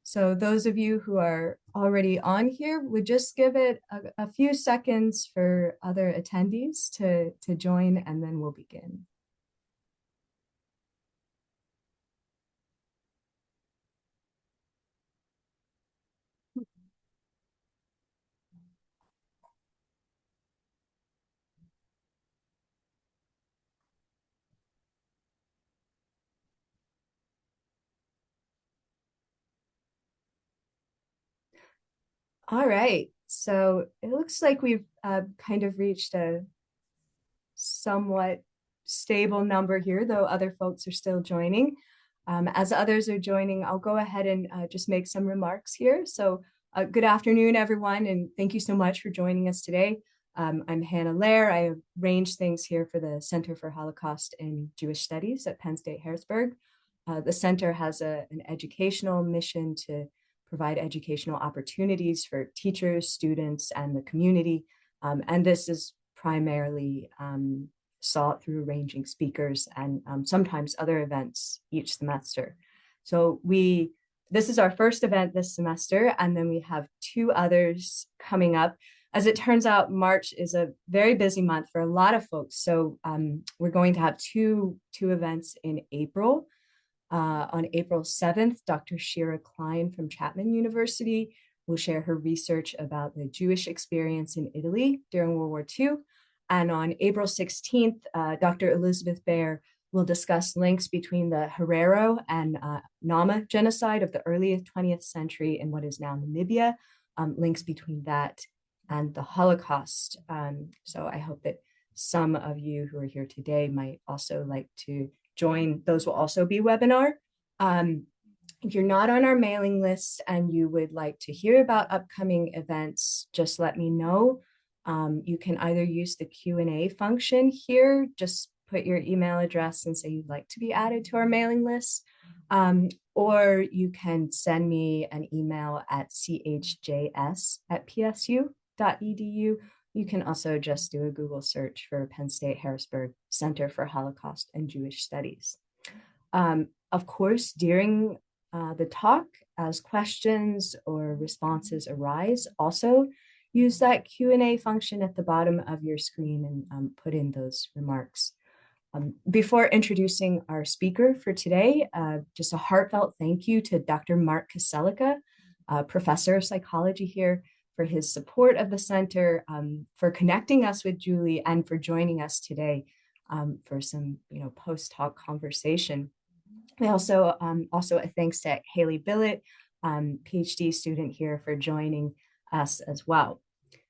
So those of you who are already on here, would just give it a few seconds for other attendees to join, and then we'll begin. All right, so it looks like we've kind of reached a somewhat stable number here, though other folks are still joining. As others are joining, I'll go ahead and just make some remarks here. So good afternoon, everyone, and thank you so much for joining us today. I'm Hannah Lair. I arrange things here for the Center for Holocaust and Jewish Studies at Penn State Harrisburg. The center has an educational mission to provide educational opportunities for teachers, students, and the community. And this is primarily sought through arranging speakers and sometimes other events each semester. So this is our first event this semester, and then we have two others coming up. As it turns out, March is a very busy month for a lot of folks. So we're going to have two events in April. On April 7th, Dr. Shira Klein from Chapman University will share her research about the Jewish experience in Italy during World War II. And on April 16th, Dr. Elizabeth Baer will discuss links between the Herero and Nama genocide of the early 20th century in what is now Namibia, links between that and the Holocaust. So I hope that some of you who are here today might also like to join. Those will also be webinar. If you're not on our mailing list and you would like to hear about upcoming events, just let me know. You can either use the Q&A function here, just put your email address and say you'd like to be added to our mailing list, or you can send me an email at chjs@psu.edu. You can also just do a Google search for Penn State Harrisburg Center for Holocaust and Jewish Studies. Of course, during the talk, as questions or responses arise, also use that Q&A function at the bottom of your screen and put in those remarks. Before introducing our speaker for today, just a heartfelt thank you to Dr. Mark Kaselica, professor of psychology here, for his support of the center, for connecting us with Julie, and for joining us today for some post-talk conversation. We also a thanks to Haley Billett, PhD student here, for joining us as well.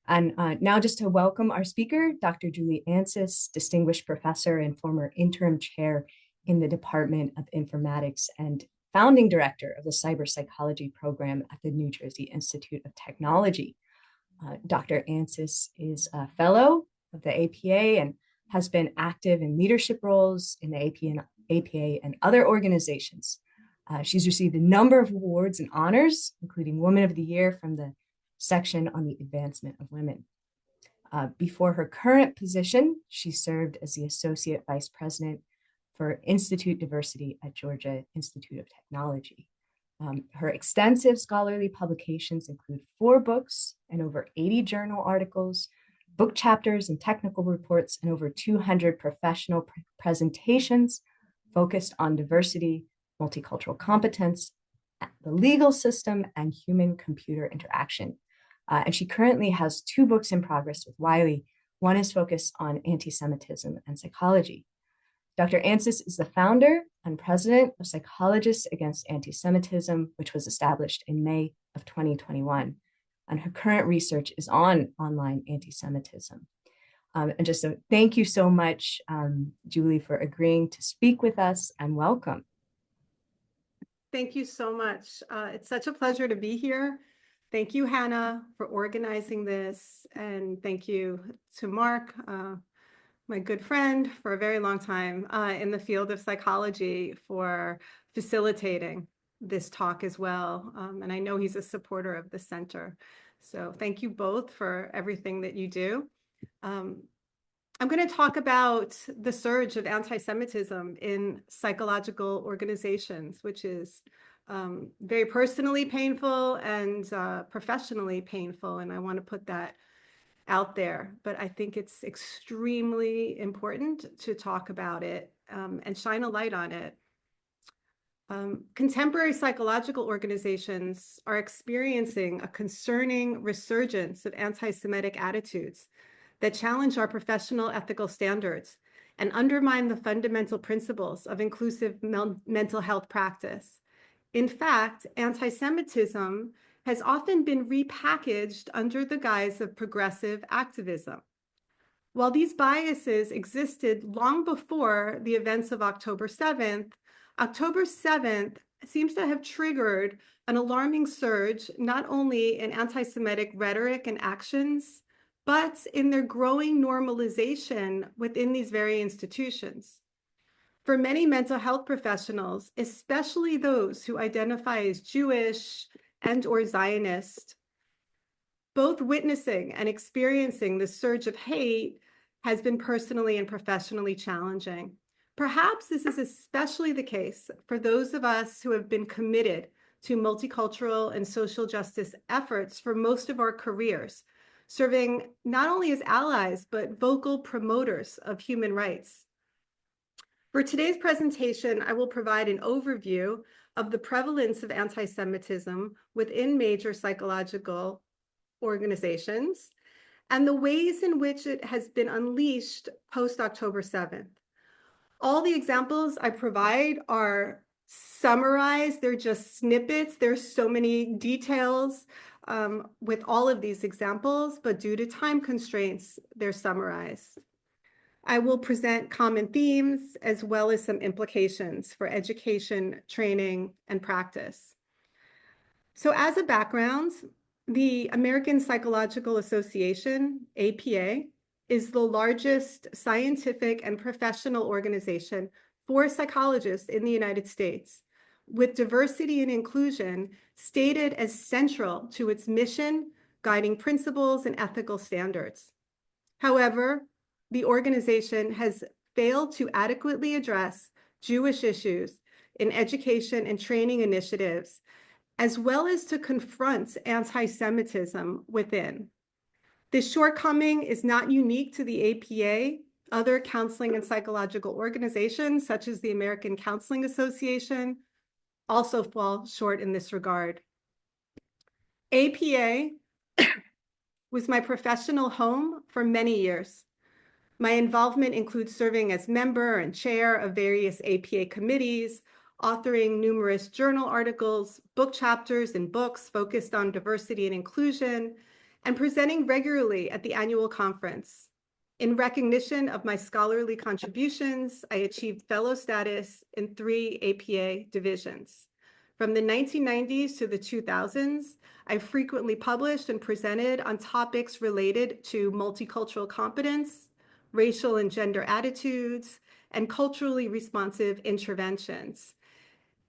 And now just to welcome our speaker, Dr. Julie Ancis, distinguished professor and former interim chair in the Department of Informatics and founding director of the cyber psychology program at the New Jersey Institute of Technology. Dr. Ancis is a fellow of the APA and has been active in leadership roles in the APA and other organizations. She's received a number of awards and honors, including Woman of the Year from the section on the advancement of women. Before her current position, she served as the Associate Vice President for Institute Diversity at Georgia Institute of Technology. Her extensive scholarly publications include 4 books and over 80 journal articles, book chapters and technical reports, and over 200 professional presentations focused on diversity, multicultural competence, the legal system, and human-computer interaction. And she currently has 2 books in progress with Wiley. One is focused on anti-Semitism and psychology. Dr. Ancis is the founder and president of Psychologists Against Anti-Semitism, which was established in May of 2021. And her current research is on online anti-Semitism. And just so thank you so much, Julie, for agreeing to speak with us, and welcome. Thank you so much. It's such a pleasure to be here. Thank you, Hannah, for organizing this. And thank you to Mark, my good friend for a very long time in the field of psychology, for facilitating this talk as well. And I know he's a supporter of the center. So thank you both for everything that you do. I'm going to talk about the surge of anti-Semitism in psychological organizations, which is very personally painful and professionally painful. And I want to put that out there, but I think it's extremely important to talk about it and shine a light on it. Contemporary psychological organizations are experiencing a concerning resurgence of anti-Semitic attitudes that challenge our professional ethical standards and undermine the fundamental principles of inclusive mental health practice. In fact, anti-Semitism has often been repackaged under the guise of progressive activism. While these biases existed long before the events of October 7th seems to have triggered an alarming surge, not only in anti-Semitic rhetoric and actions, but in their growing normalization within these very institutions. For many mental health professionals, especially those who identify as Jewish and/or Zionist, both witnessing and experiencing the surge of hate has been personally and professionally challenging. Perhaps this is especially the case for those of us who have been committed to multicultural and social justice efforts for most of our careers, serving not only as allies, but vocal promoters of human rights. For today's presentation, I will provide an overview of the prevalence of anti-Semitism within major psychological organizations and the ways in which it has been unleashed post-October 7th. All the examples I provide are summarized. They're just snippets. There's so many details with all of these examples, but due to time constraints, they're summarized. I will present common themes as well as some implications for education, training, and practice. So as a background, the American Psychological Association, APA, is the largest scientific and professional organization for psychologists in the United States, with diversity and inclusion stated as central to its mission, guiding principles, and ethical standards. However, the organization has failed to adequately address Jewish issues in education and training initiatives, as well as to confront anti-Semitism within. This shortcoming is not unique to the APA. Other counseling and psychological organizations, such as the American Counseling Association, also fall short in this regard. APA was my professional home for many years. My involvement includes serving as member and chair of various APA committees, authoring numerous journal articles, book chapters, and books focused on diversity and inclusion, and presenting regularly at the annual conference. In recognition of my scholarly contributions, I achieved fellow status in 3 APA divisions. From the 1990s to the 2000s, I frequently published and presented on topics related to multicultural competence, racial and gender attitudes, and culturally responsive interventions.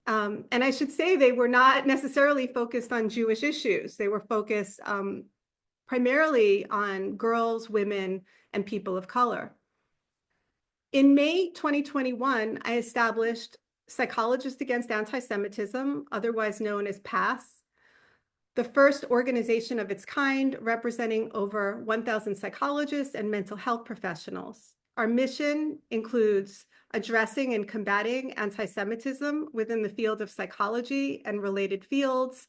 And I should say they were not necessarily focused on Jewish issues. They were focused primarily on girls, women, and people of color. In May 2021, I established Psychologists Against Anti-Semitism, otherwise known as PASS, the first organization of its kind representing over 1,000 psychologists and mental health professionals. Our mission includes addressing and combating anti-Semitism within the field of psychology and related fields,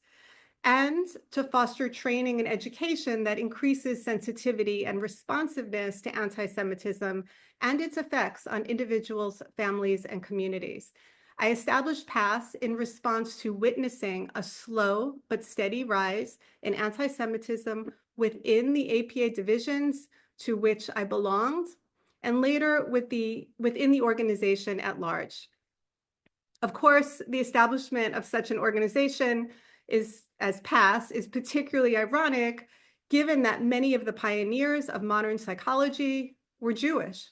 and to foster training and education that increases sensitivity and responsiveness to anti-Semitism and its effects on individuals, families, and communities. I established PASS in response to witnessing a slow but steady rise in anti-Semitism within the APA divisions to which I belonged, and later within the organization at large. Of course, the establishment of such an organization as PASS is particularly ironic, given that many of the pioneers of modern psychology were Jewish.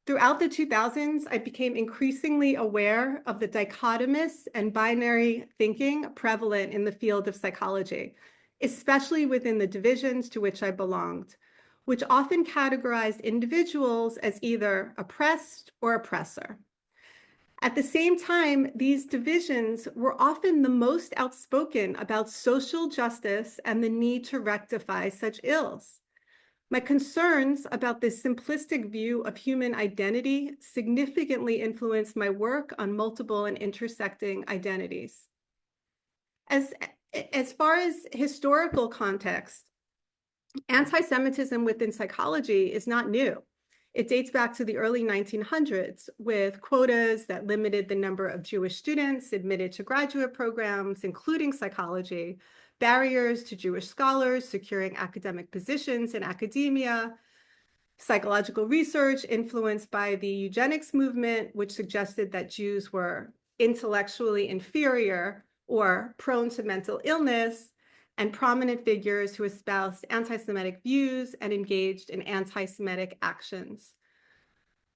Throughout the 2000s, I became increasingly aware of the dichotomous and binary thinking prevalent in the field of psychology, especially within the divisions to which I belonged, which often categorized individuals as either oppressed or oppressor. At the same time, these divisions were often the most outspoken about social justice and the need to rectify such ills. My concerns about this simplistic view of human identity significantly influenced my work on multiple and intersecting identities. As far as historical context, anti-Semitism within psychology is not new. It dates back to the early 1900s with quotas that limited the number of Jewish students admitted to graduate programs, including psychology, barriers to Jewish scholars securing academic positions in academia, psychological research influenced by the eugenics movement, which suggested that Jews were intellectually inferior or prone to mental illness, and prominent figures who espoused anti-Semitic views and engaged in anti-Semitic actions.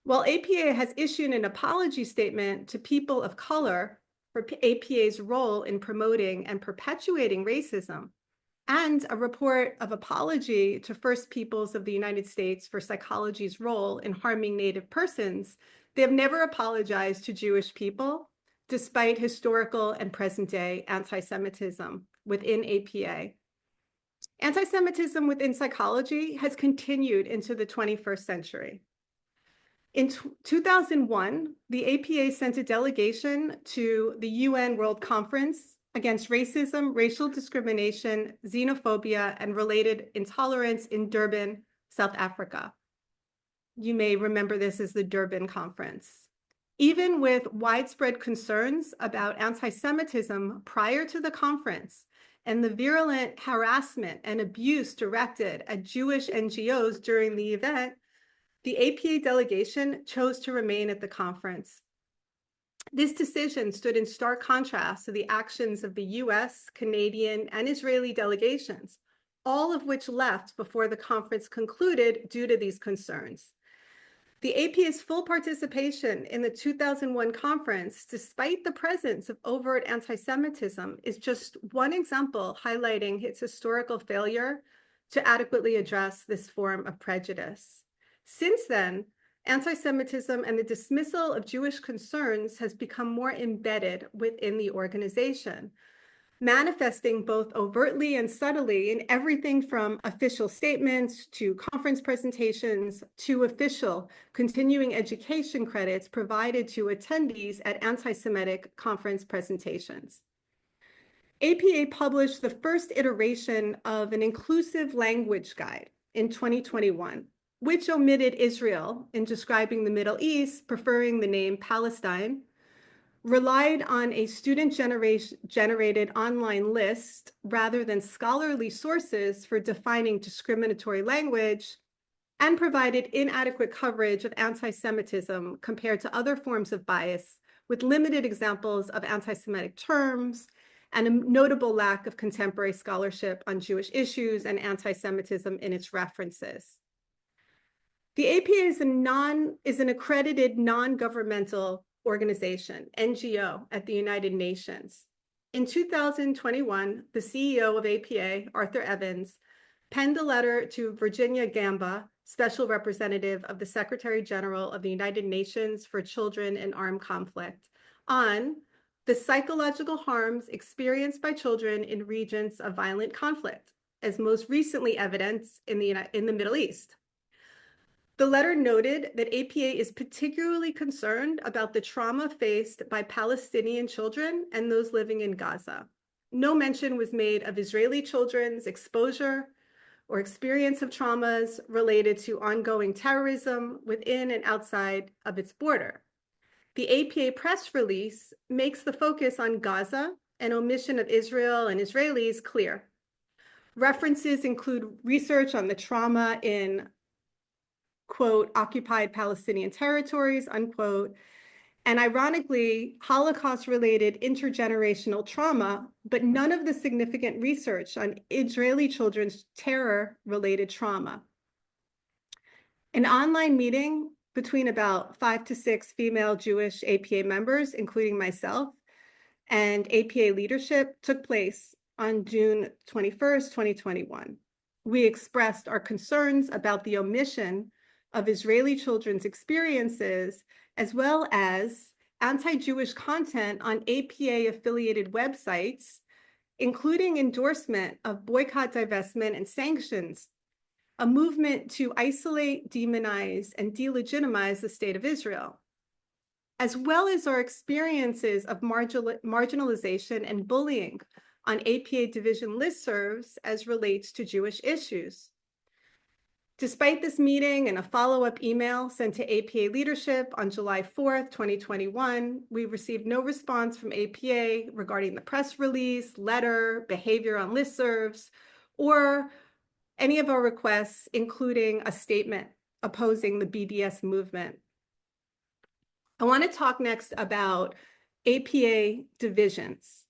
While APA has issued an apology statement to people of color for APA's role in promoting and perpetuating racism, and a report of apology to First Peoples of the United States for psychology's role in harming Native persons, they have never apologized to Jewish people, despite historical and present-day anti-Semitism within APA. Anti-Semitism within psychology has continued into the 21st century. In 2001, the APA sent a delegation to the UN World Conference Against Racism, Racial Discrimination, Xenophobia, and Related Intolerance in Durban, South Africa. You may remember this as the Durban Conference. Even with widespread concerns about anti-Semitism prior to the conference and the virulent harassment and abuse directed at Jewish NGOs during the event, the APA delegation chose to remain at the conference. This decision stood in stark contrast to the actions of the US, Canadian, and Israeli delegations, all of which left before the conference concluded due to these concerns. The APA's full participation in the 2001 conference, despite the presence of overt anti-Semitism, is just one example highlighting its historical failure to adequately address this form of prejudice. Since then, anti-Semitism and the dismissal of Jewish concerns has become more embedded within the organization, manifesting both overtly and subtly in everything from official statements to conference presentations to official continuing education credits provided to attendees at anti-Semitic conference presentations. APA published the first iteration of an inclusive language guide in 2021, which omitted Israel in describing the Middle East, preferring the name Palestine, relied on a student-generated online list rather than scholarly sources for defining discriminatory language, and provided inadequate coverage of anti-Semitism compared to other forms of bias, with limited examples of anti-Semitic terms and a notable lack of contemporary scholarship on Jewish issues and anti-Semitism in its references. The APA is an accredited non-governmental organization, NGO, at the United Nations. In 2021, the CEO of APA, Arthur Evans, penned a letter to Virginia Gamba, Special Representative of the Secretary General of the United Nations for Children in Armed Conflict, on the psychological harms experienced by children in regions of violent conflict, as most recently evidenced in the Middle East. The letter noted that APA is particularly concerned about the trauma faced by Palestinian children and those living in Gaza. No mention was made of Israeli children's exposure or experience of traumas related to ongoing terrorism within and outside of its border. The APA press release makes the focus on Gaza and omission of Israel and Israelis clear. References include research on the trauma in, quote, occupied Palestinian territories, unquote, and ironically, Holocaust-related intergenerational trauma, but none of the significant research on Israeli children's terror-related trauma. An online meeting between about 5 to 6 female Jewish APA members, including myself, and APA leadership took place on June 21st, 2021. We expressed our concerns about the omission of Israeli children's experiences, as well as anti-Jewish content on APA-affiliated websites, including endorsement of boycott, divestment, and sanctions, a movement to isolate, demonize, and delegitimize the state of Israel, as well as our experiences of marginalization and bullying on APA division listservs as relates to Jewish issues. Despite this meeting and a follow-up email sent to APA leadership on July 4th, 2021, we received no response from APA regarding the press release, letter, behavior on listservs, or any of our requests, including a statement opposing the BDS movement. I want to talk next about APA divisions.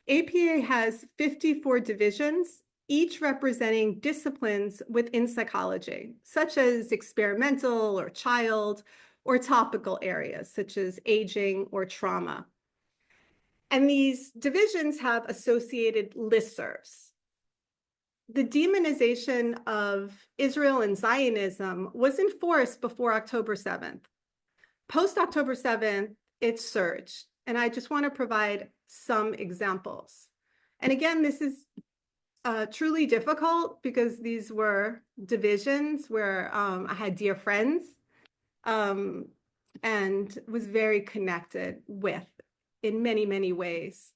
APA has 54 divisions, each representing disciplines within psychology, such as experimental or child, or topical areas, such as aging or trauma. And these divisions have associated listservs. The demonization of Israel and Zionism was enforced before October 7th. Post-October 7th, it surged. And I just want to provide some examples. And again, this is truly difficult because these were divisions where I had dear friends and was very connected with in many, many ways.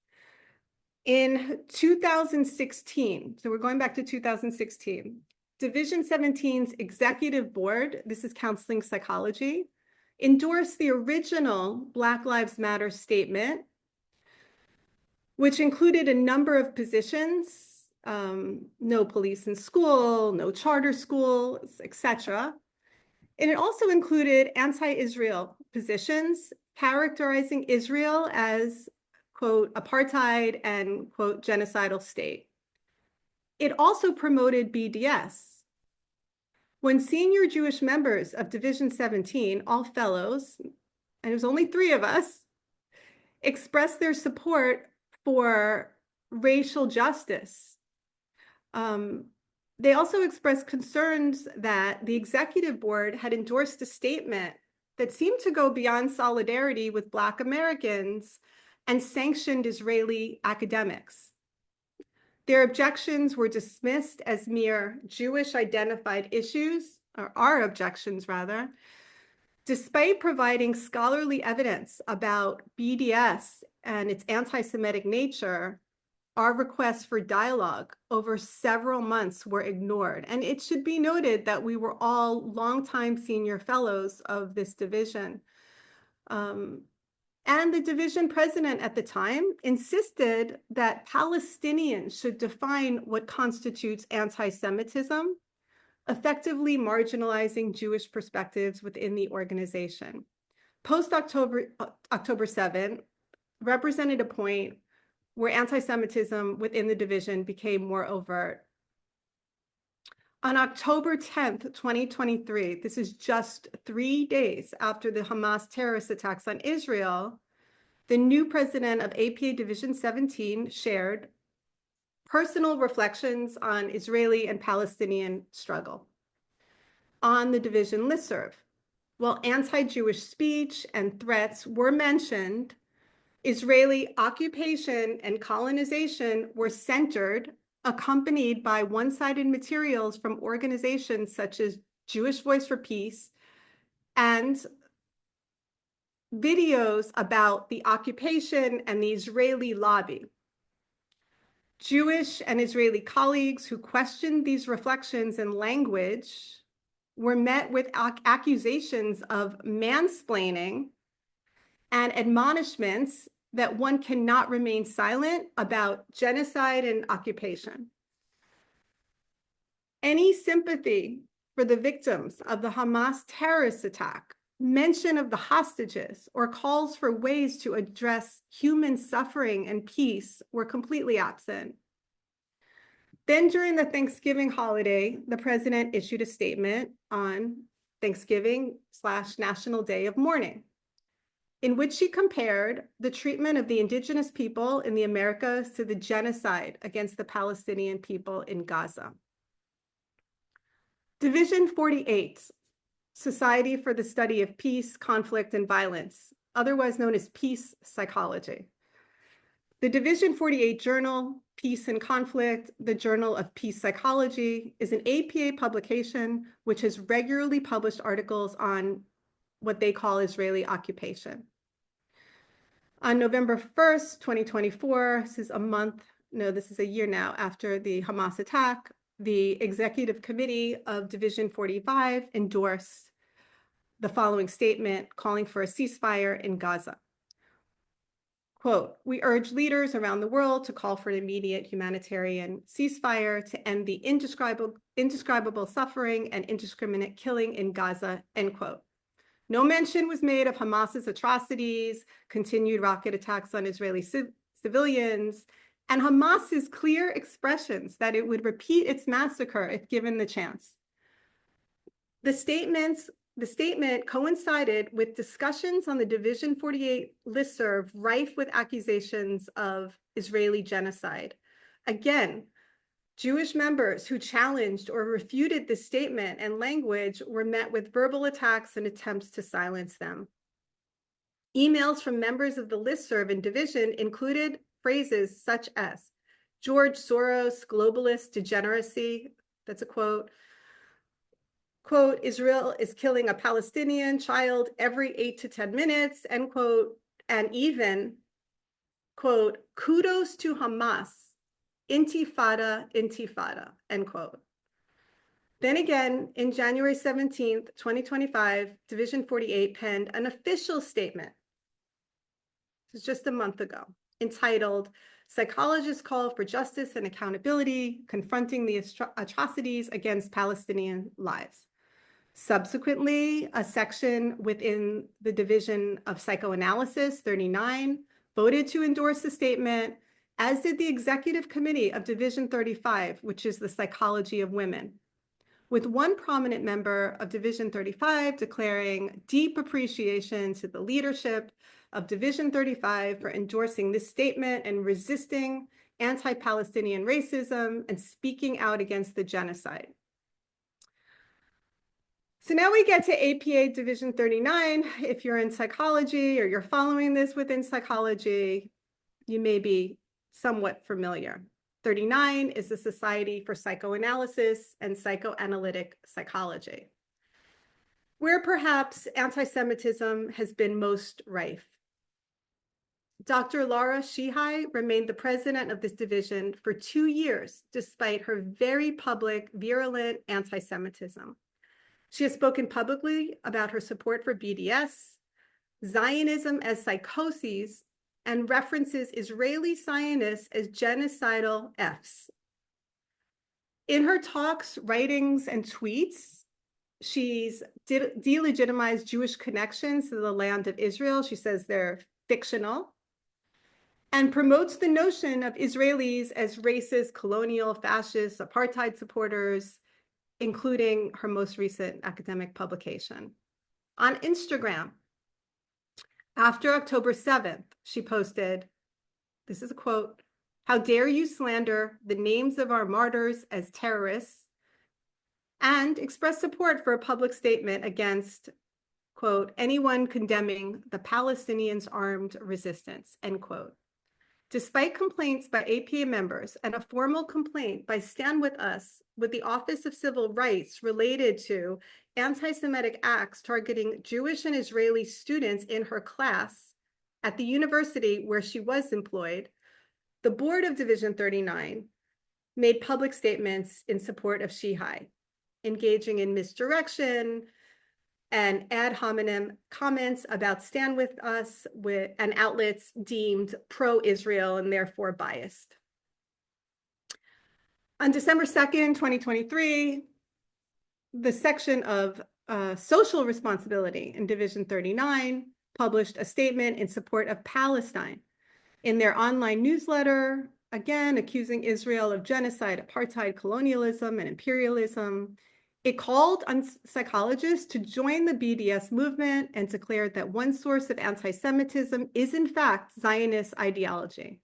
In 2016, so we're going back to 2016, Division 17's executive board, this is counseling psychology, endorsed the original Black Lives Matter statement, which included a number of positions, no police in school, no charter schools, etc. And it also included anti-Israel positions, characterizing Israel as, quote, apartheid and, quote, genocidal state. It also promoted BDS. When senior Jewish members of Division 17, all fellows, and it was only 3 of us, expressed their support for racial justice, they also expressed concerns that the executive board had endorsed a statement that seemed to go beyond solidarity with Black Americans and sanctioned Israeli academics. Their objections were dismissed as mere Jewish identified issues, or our objections rather, despite providing scholarly evidence about BDS and its anti-Semitic nature. Our requests for dialogue over several months were ignored. And it should be noted that we were all longtime senior fellows of this division. And the division president at the time insisted that Palestinians should define what constitutes anti-Semitism, effectively marginalizing Jewish perspectives within the organization. Post-October 7 represented a point where anti-Semitism within the division became more overt. On October 10th, 2023, this is just 3 days after the Hamas terrorist attacks on Israel, the new president of APA Division 17 shared personal reflections on Israeli and Palestinian struggle on the division listserv. While anti-Jewish speech and threats were mentioned, Israeli occupation and colonization were centered, accompanied by one-sided materials from organizations such as Jewish Voice for Peace and videos about the occupation and the Israeli lobby. Jewish and Israeli colleagues who questioned these reflections and language were met with accusations of mansplaining and admonishments that one cannot remain silent about genocide and occupation. Any sympathy for the victims of the Hamas terrorist attack, mention of the hostages, or calls for ways to address human suffering and peace were completely absent. Then during the Thanksgiving holiday, the president issued a statement on Thanksgiving/National Day of Mourning, in which she compared the treatment of the indigenous people in the Americas to the genocide against the Palestinian people in Gaza. Division 48, Society for the Study of Peace, Conflict, and Violence, otherwise known as peace psychology. The Division 48 journal, Peace and Conflict, the Journal of Peace Psychology, is an APA publication which has regularly published articles on what they call Israeli occupation. On November 1st, 2024, this is a year now after the Hamas attack, the Executive Committee of Division 45 endorsed the following statement calling for a ceasefire in Gaza. Quote, we urge leaders around the world to call for an immediate humanitarian ceasefire to end the indescribable suffering and indiscriminate killing in Gaza, end quote. No mention was made of Hamas's atrocities, continued rocket attacks on Israeli civilians, and Hamas's clear expressions that it would repeat its massacre if given the chance. The statement coincided with discussions on the Division 48 listserv rife with accusations of Israeli genocide. Again, Jewish members who challenged or refuted this statement and language were met with verbal attacks and attempts to silence them. Emails from members of the listserv and division included phrases such as George Soros, globalist degeneracy, that's a quote, quote, Israel is killing a Palestinian child every 8 to 10 minutes, end quote, and even, quote, kudos to Hamas, intifada, intifada, end quote. Then again, in January 17th, 2025, Division 48 penned an official statement, this is just a month ago, entitled, Psychologists Call for Justice and Accountability, Confronting the Atrocities Against Palestinian Lives. Subsequently, a section within the Division of Psychoanalysis, 39, voted to endorse the statement, as did the Executive Committee of Division 35, which is the Psychology of Women, with one prominent member of Division 35 declaring deep appreciation to the leadership of Division 35 for endorsing this statement and resisting anti-Palestinian racism and speaking out against the genocide. So now we get to APA Division 39. If you're in psychology or you're following this within psychology, you may be somewhat familiar. 39 is the Society for Psychoanalysis and Psychoanalytic Psychology, where perhaps anti-Semitism has been most rife. Dr. Laura Shihai remained the president of this division for 2 years, despite her very public, virulent anti-Semitism. She has spoken publicly about her support for BDS, Zionism as psychoses, and references Israeli Zionists as genocidal Fs. In her talks, writings, and tweets, she's delegitimized Jewish connections to the land of Israel. She says they're fictional, and promotes the notion of Israelis as racist, colonial, fascist, apartheid supporters, including her most recent academic publication. On Instagram, after October 7th, she posted, this is a quote, how dare you slander the names of our martyrs as terrorists, and express support for a public statement against, quote, anyone condemning the Palestinians' armed resistance, end quote. Despite complaints by APA members and a formal complaint by Stand With Us with the Office of Civil Rights related to anti-Semitic acts targeting Jewish and Israeli students in her class at the university where she was employed, the board of Division 39 made public statements in support of Shihai, engaging in misdirection and ad hominem comments about Stand With Us and outlets deemed pro-Israel and therefore biased. On December 2nd, 2023, the section of social responsibility in Division 39 published a statement in support of Palestine. In their online newsletter, again, accusing Israel of genocide, apartheid, colonialism, and imperialism, it called on psychologists to join the BDS movement and declared that one source of anti-Semitism is, in fact, Zionist ideology.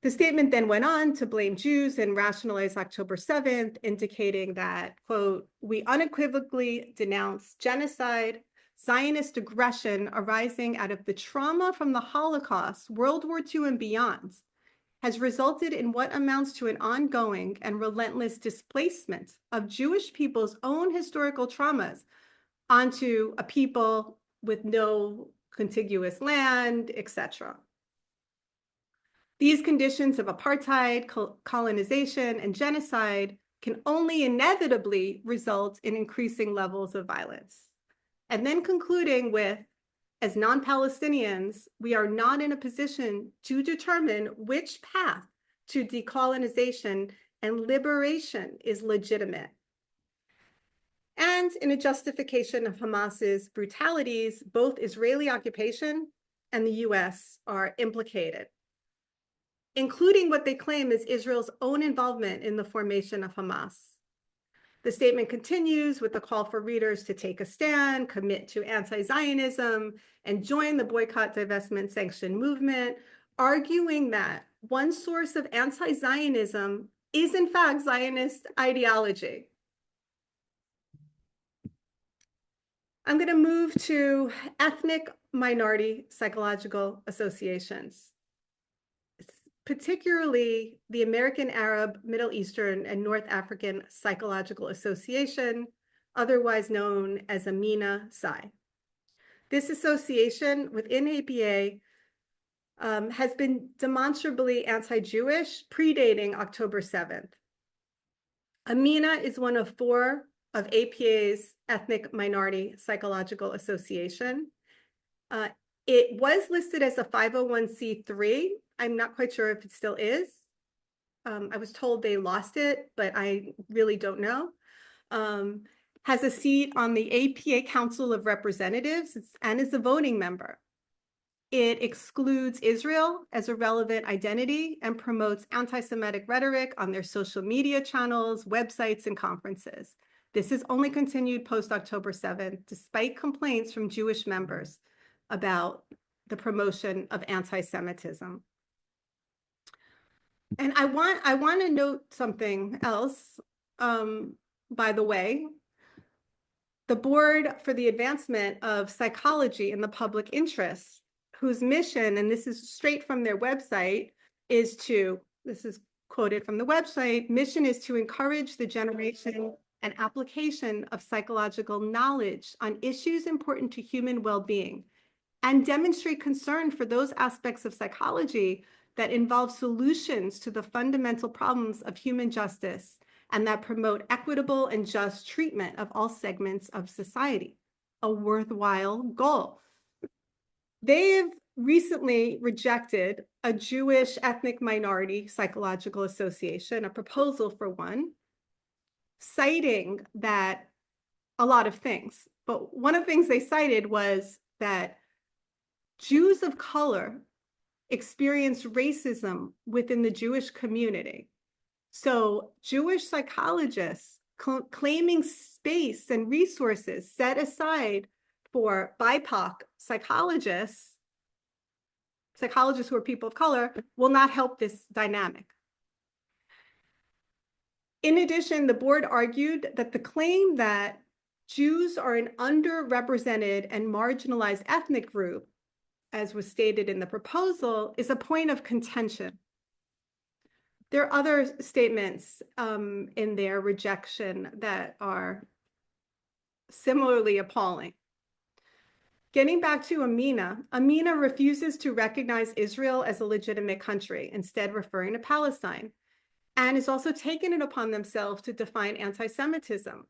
The statement then went on to blame Jews and rationalize October 7th, indicating that, quote, we unequivocally denounce genocide, Zionist aggression arising out of the trauma from the Holocaust, World War II and beyond, has resulted in what amounts to an ongoing and relentless displacement of Jewish people's own historical traumas onto a people with no contiguous land, etc. These conditions of apartheid, colonization, and genocide can only inevitably result in increasing levels of violence. And then concluding with, as non-Palestinians, we are not in a position to determine which path to decolonization and liberation is legitimate. And in a justification of Hamas's brutalities, both Israeli occupation and the US are implicated, including what they claim is Israel's own involvement in the formation of Hamas. The statement continues with the call for readers to take a stand, commit to anti-Zionism, and join the boycott, divestment, sanction movement, arguing that one source of anti-Zionism is in fact Zionist ideology. I'm going to move to ethnic minority psychological associations, particularly the American Arab, Middle Eastern, and North African Psychological Association, otherwise known as AMENA-PSI. This association within APA has been demonstrably anti-Jewish, predating October 7th. AMENA is one of 4 of APA's ethnic minority psychological association. It was listed as a 501c3. I'm not quite sure if it still is. I was told they lost it, but I really don't know. Has a seat on the APA Council of Representatives and is a voting member. It excludes Israel as a relevant identity and promotes anti-Semitic rhetoric on their social media channels, websites, and conferences. This has only continued post-October 7th, despite complaints from Jewish members about the promotion of anti-Semitism. And I want to note something else, by the way. The Board for the Advancement of Psychology in the Public Interest, whose mission, and this is straight from their website, is to, this is quoted from the website, mission is to encourage the generation and application of psychological knowledge on issues important to human well-being and demonstrate concern for those aspects of psychology that involve solutions to the fundamental problems of human justice and that promote equitable and just treatment of all segments of society, a worthwhile goal. They've recently rejected a Jewish ethnic minority psychological association, a proposal for one, citing that a lot of things. But one of the things they cited was that Jews of color experience racism within the Jewish community. So Jewish psychologists claiming space and resources set aside for BIPOC psychologists who are people of color, will not help this dynamic. In addition, the board argued that the claim that Jews are an underrepresented and marginalized ethnic group, as was stated in the proposal, is a point of contention. There are other statements in their rejection that are similarly appalling. Getting back to AMENA refuses to recognize Israel as a legitimate country, instead referring to Palestine, and has also taken it upon themselves to define anti-Semitism.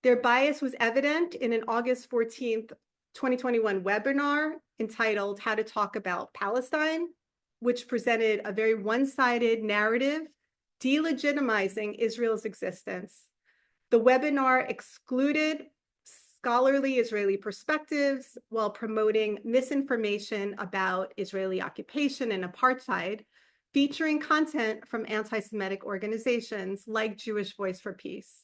Their bias was evident in an August 14th, 2021 webinar entitled How to Talk About Palestine, which presented a very one-sided narrative delegitimizing Israel's existence. The webinar excluded scholarly Israeli perspectives while promoting misinformation about Israeli occupation and apartheid, featuring content from anti-Semitic organizations like Jewish Voice for Peace.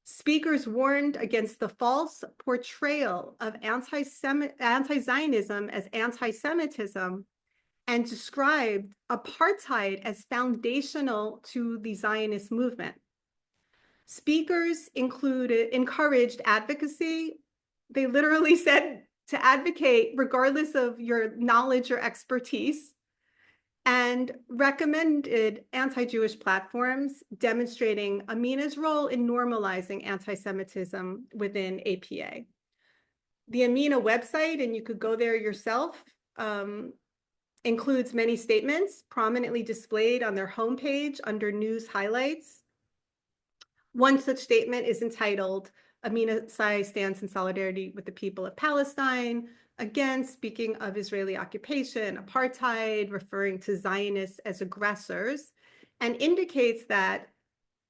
Speakers warned against the false portrayal of anti-Zionism as anti-Semitism and described apartheid as foundational to the Zionist movement. Speakers encouraged advocacy, They literally said to advocate regardless of your knowledge or expertise, and recommended anti-Jewish platforms demonstrating Amina's role in normalizing anti-Semitism within APA. The Amina website, and you could go there yourself, includes many statements prominently displayed on their homepage under news highlights. One such statement is entitled, Amina Sai stands in solidarity with the people of Palestine, again, speaking of Israeli occupation, apartheid, referring to Zionists as aggressors, and indicates that,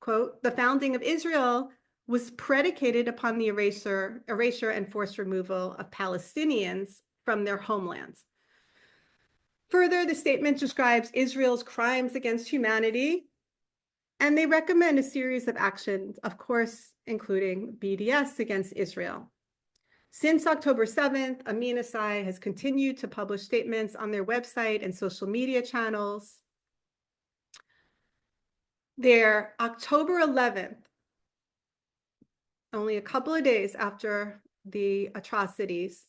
quote, the founding of Israel was predicated upon the erasure and forced removal of Palestinians from their homelands. Further, the statement describes Israel's crimes against humanity, and they recommend a series of actions, of course, including BDS against Israel. Since October 7th, Amina Sai has continued to publish statements on their website and social media channels. Their October 11th, only a couple of days after the atrocities,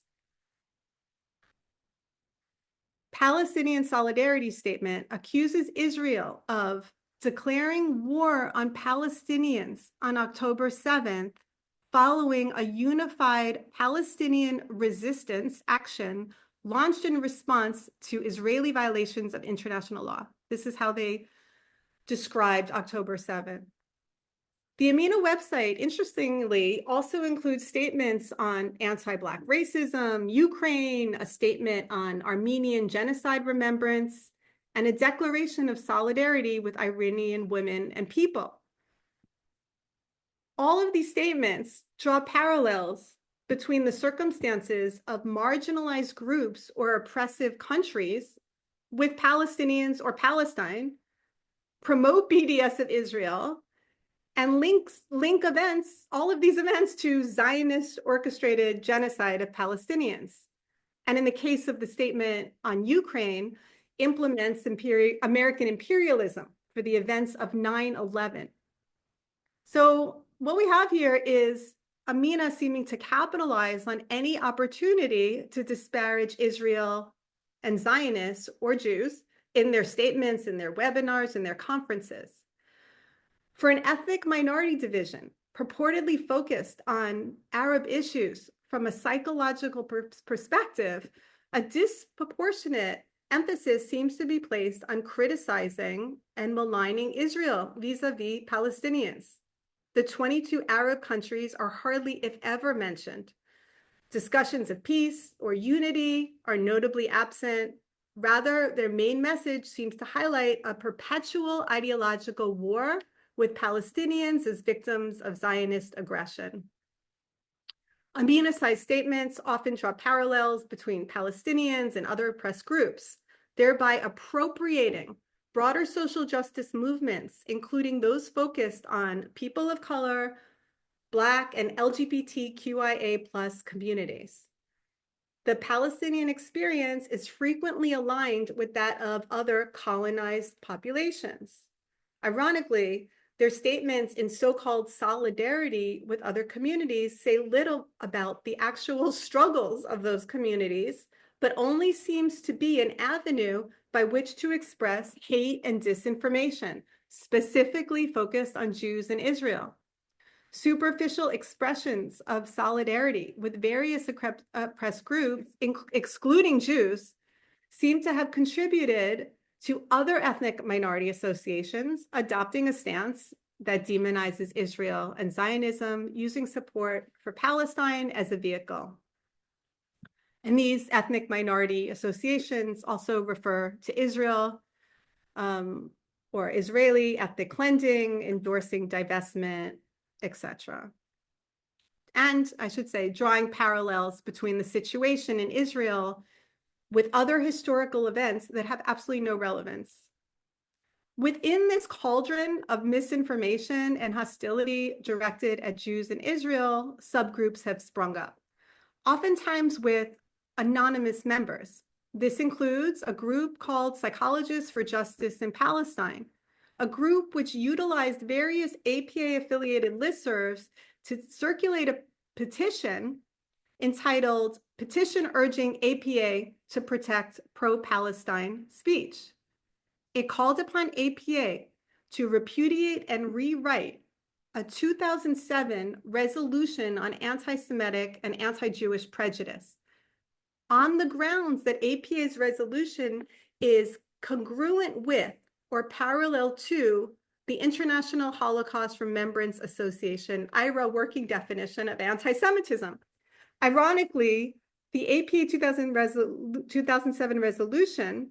Palestinian solidarity statement accuses Israel of declaring war on Palestinians on October 7th, following a unified Palestinian resistance action launched in response to Israeli violations of international law. This is how they described October 7th. The Amina website, interestingly, also includes statements on anti-Black racism, Ukraine, a statement on Armenian genocide remembrance, and a declaration of solidarity with Iranian women and people. All of these statements draw parallels between the circumstances of marginalized groups or oppressive countries with Palestinians or Palestine, promote BDS of Israel, and link events, all of these events, to Zionist orchestrated genocide of Palestinians. And in the case of the statement on Ukraine, implements American imperialism for the events of 9/11. So what we have here is Amina seeming to capitalize on any opportunity to disparage Israel and Zionists or Jews in their statements, in their webinars, in their conferences. For an ethnic minority division purportedly focused on Arab issues from a psychological perspective, a disproportionate emphasis seems to be placed on criticizing and maligning Israel vis-a-vis Palestinians. The 22 Arab countries are hardly, if ever, mentioned. Discussions of peace or unity are notably absent. Rather, their main message seems to highlight a perpetual ideological war with Palestinians as victims of Zionist aggression. Amina Sai's statements often draw parallels between Palestinians and other oppressed groups, thereby appropriating broader social justice movements, including those focused on people of color, Black, and LGBTQIA+ communities. The Palestinian experience is frequently aligned with that of other colonized populations. Ironically, their statements in so-called solidarity with other communities say little about the actual struggles of those communities, but only seems to be an avenue by which to express hate and disinformation, specifically focused on Jews and Israel. Superficial expressions of solidarity with various oppressed groups, excluding Jews, seem to have contributed to other ethnic minority associations adopting a stance that demonizes Israel and Zionism, using support for Palestine as a vehicle. And these ethnic minority associations also refer to Israel or Israeli ethnic cleansing, endorsing divestment, etc. And I should say, drawing parallels between the situation in Israel with other historical events that have absolutely no relevance. Within this cauldron of misinformation and hostility directed at Jews in Israel, subgroups have sprung up, oftentimes with anonymous members. This includes a group called Psychologists for Justice in Palestine, a group which utilized various APA-affiliated listservs to circulate a petition entitled Petition Urging APA to Protect Pro-Palestine Speech. It called upon APA to repudiate and rewrite a 2007 resolution on anti-Semitic and anti-Jewish prejudice on the grounds that APA's resolution is congruent with or parallel to the International Holocaust Remembrance Association, IHRA, working definition of anti-Semitism. Ironically, the APA 2007 resolution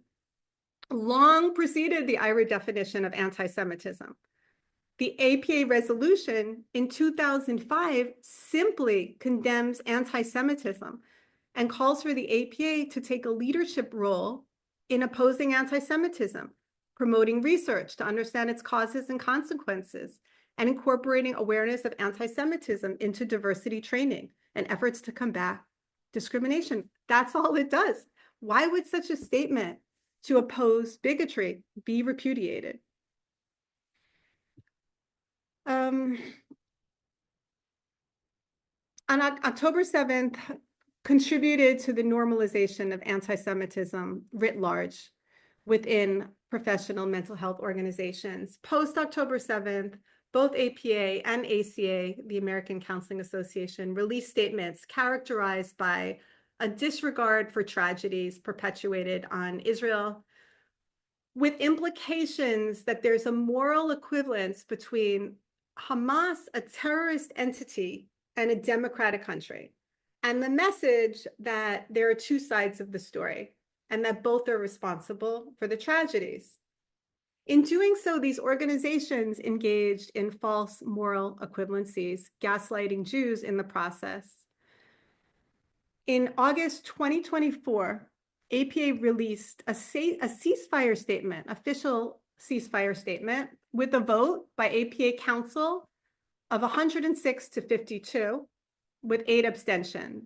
long preceded the IHRA definition of anti-Semitism. The APA resolution in 2005 simply condemns anti-Semitism and calls for the APA to take a leadership role in opposing anti-Semitism, promoting research to understand its causes and consequences, and incorporating awareness of anti-Semitism into diversity training and efforts to combat discrimination. That's all it does. Why would such a statement to oppose bigotry be repudiated? On October 7th, contributed to the normalization of anti-Semitism writ large within professional mental health organizations. Post October 7th, both APA and ACA, the American Counseling Association, released statements characterized by a disregard for tragedies perpetuated on Israel, with implications that there's a moral equivalence between Hamas, a terrorist entity, and a democratic country, and the message that there are two sides of the story and that both are responsible for the tragedies. In doing so, these organizations engaged in false moral equivalencies, gaslighting Jews in the process. In August 2024, APA released a ceasefire statement, official ceasefire statement, with a vote by APA Council of 106 to 52, with 8 abstentions,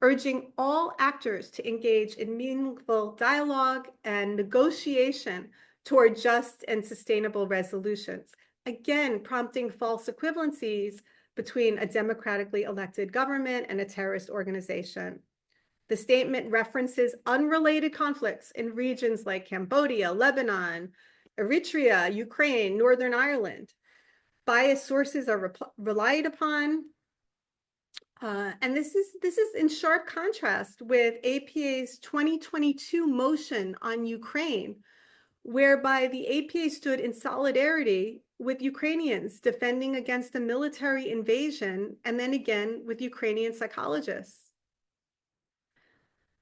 urging all actors to engage in meaningful dialogue and negotiation toward just and sustainable resolutions, again, prompting false equivalencies between a democratically elected government and a terrorist organization. The statement references unrelated conflicts in regions like Cambodia, Lebanon, Eritrea, Ukraine, Northern Ireland. Biased sources are relied upon. And this is in sharp contrast with APA's 2022 motion on Ukraine, whereby the APA stood in solidarity with Ukrainians defending against a military invasion, and then again with Ukrainian psychologists.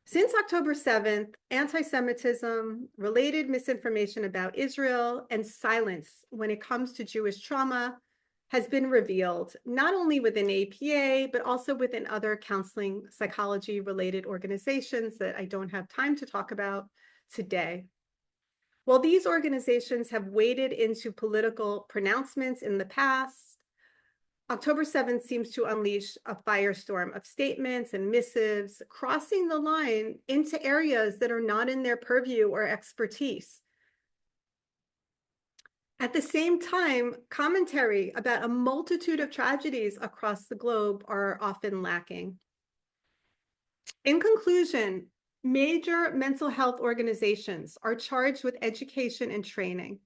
Since October 7th, anti-Semitism, related misinformation about Israel, and silence when it comes to Jewish trauma has been revealed, not only within APA, but also within other counseling psychology-related organizations that I don't have time to talk about today. While these organizations have waded into political pronouncements in the past, October 7th seems to unleash a firestorm of statements and missives, crossing the line into areas that are not in their purview or expertise. At the same time, commentary about a multitude of tragedies across the globe are often lacking. In conclusion, major mental health organizations are charged with education and training,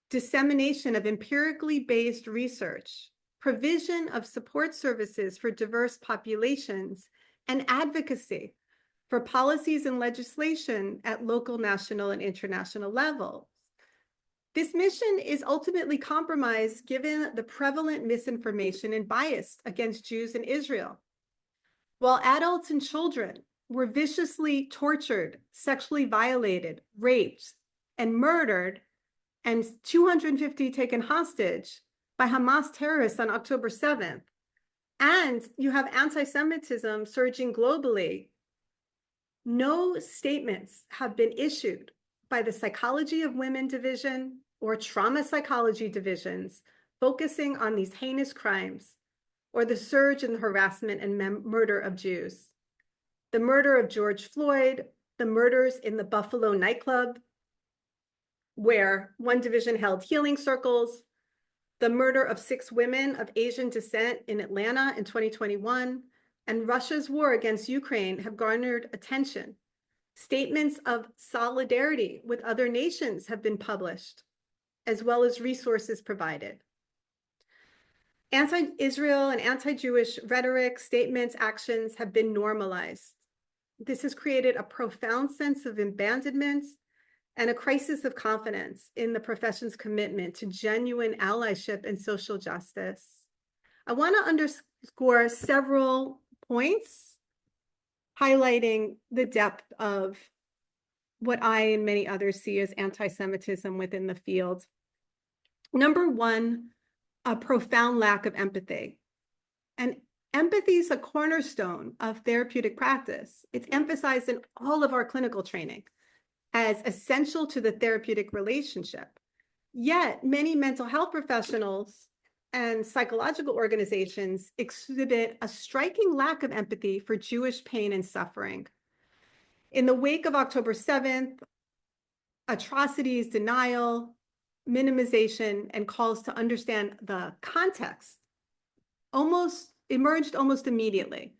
dissemination of empirically based research, provision of support services for diverse populations, and advocacy for policies and legislation at local, national, and international levels. This mission is ultimately compromised given the prevalent misinformation and bias against Jews in Israel. While adults and children were viciously tortured, sexually violated, raped, and murdered, and 250 taken hostage by Hamas terrorists on October 7th, and you have anti-Semitism surging globally, no statements have been issued by the Psychology of Women Division or Trauma Psychology Divisions focusing on these heinous crimes, or the surge in the harassment and murder of Jews. The murder of George Floyd, the murders in the Buffalo nightclub, where one division held healing circles, the murder of 6 women of Asian descent in Atlanta in 2021, and Russia's war against Ukraine have garnered attention. Statements of solidarity with other nations have been published, as well as resources provided. Anti-Israel and anti-Jewish rhetoric, statements, actions have been normalized. This has created a profound sense of abandonment and a crisis of confidence in the profession's commitment to genuine allyship and social justice. I want to underscore several points highlighting the depth of what I and many others see as anti-Semitism within the field. Number one, a profound lack of empathy. And empathy is a cornerstone of therapeutic practice. It's emphasized in all of our clinical training as essential to the therapeutic relationship. Yet, many mental health professionals and psychological organizations exhibit a striking lack of empathy for Jewish pain and suffering. In the wake of October 7th, atrocities, denial, minimization, and calls to understand the context emerged almost immediately.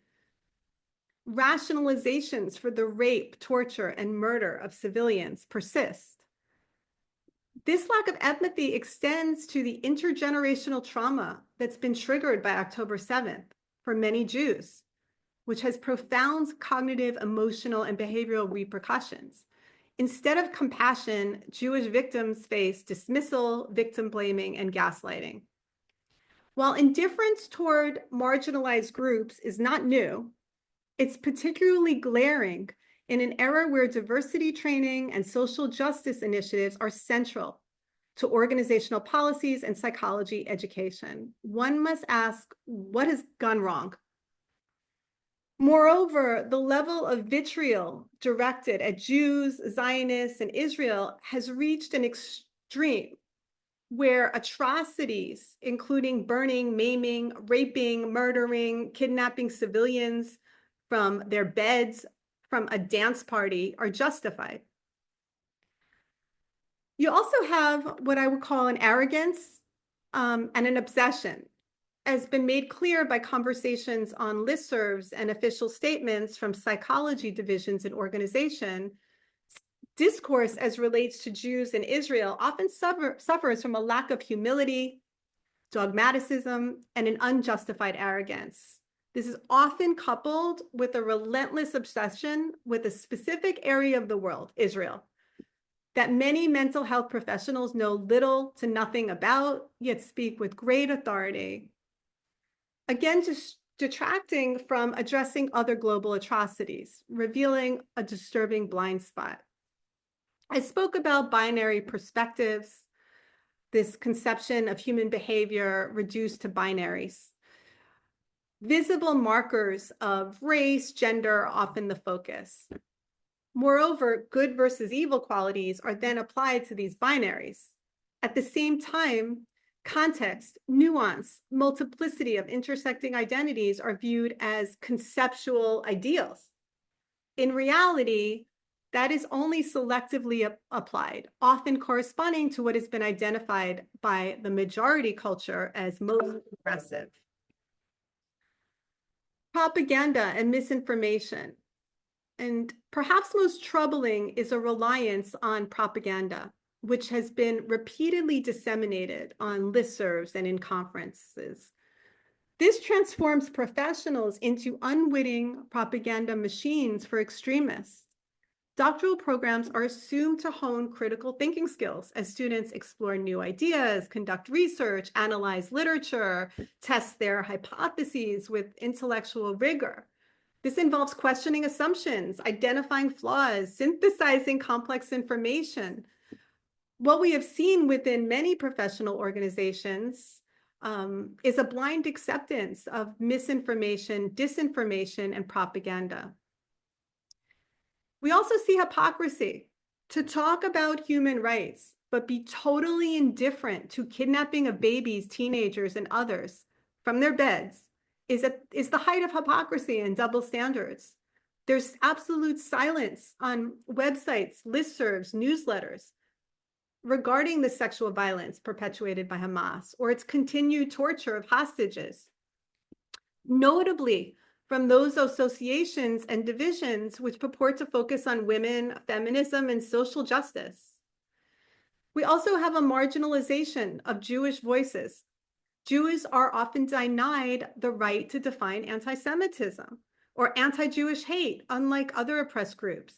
Rationalizations for the rape, torture, and murder of civilians persist. This lack of empathy extends to the intergenerational trauma that's been triggered by October 7th for many Jews, which has profound cognitive, emotional, and behavioral repercussions. Instead of compassion, Jewish victims face dismissal, victim blaming, and gaslighting. While indifference toward marginalized groups is not new, it's particularly glaring in an era where diversity training and social justice initiatives are central to organizational policies and psychology education. One must ask, what has gone wrong? Moreover, the level of vitriol directed at Jews, Zionists, and Israel has reached an extreme where atrocities, including burning, maiming, raping, murdering, kidnapping civilians from their beds, from a dance party, are justified. You also have what I would call an arrogance and an obsession, has been made clear by conversations on listservs and official statements from psychology divisions in organization. Discourse as relates to Jews in Israel often suffers from a lack of humility, dogmaticism, and an unjustified arrogance. This is often coupled with a relentless obsession with a specific area of the world, Israel, that many mental health professionals know little to nothing about, yet speak with great authority. Again, just detracting from addressing other global atrocities, revealing a disturbing blind spot. I spoke about binary perspectives, this conception of human behavior reduced to binaries. Visible markers of race, gender are often the focus. Moreover, good versus evil qualities are then applied to these binaries. At the same time, context, nuance, multiplicity of intersecting identities are viewed as conceptual ideals. In reality, that is only selectively applied, often corresponding to what has been identified by the majority culture as most progressive. Propaganda and misinformation. And perhaps most troubling is a reliance on propaganda, which has been repeatedly disseminated on listservs and in conferences. This transforms professionals into unwitting propaganda machines for extremists. Doctoral programs are assumed to hone critical thinking skills as students explore new ideas, conduct research, analyze literature, test their hypotheses with intellectual rigor. This involves questioning assumptions, identifying flaws, synthesizing complex information. What we have seen within many professional organizations is a blind acceptance of misinformation, disinformation, and propaganda. We also see hypocrisy. To talk about human rights, but be totally indifferent to kidnapping of babies, teenagers, and others from their beds is the height of hypocrisy and double standards. There's absolute silence on websites, listservs, newsletters regarding the sexual violence perpetuated by Hamas or its continued torture of hostages. Notably, from those associations and divisions which purport to focus on women, feminism, and social justice. We also have a marginalization of Jewish voices. Jews are often denied the right to define anti-Semitism or anti-Jewish hate, unlike other oppressed groups.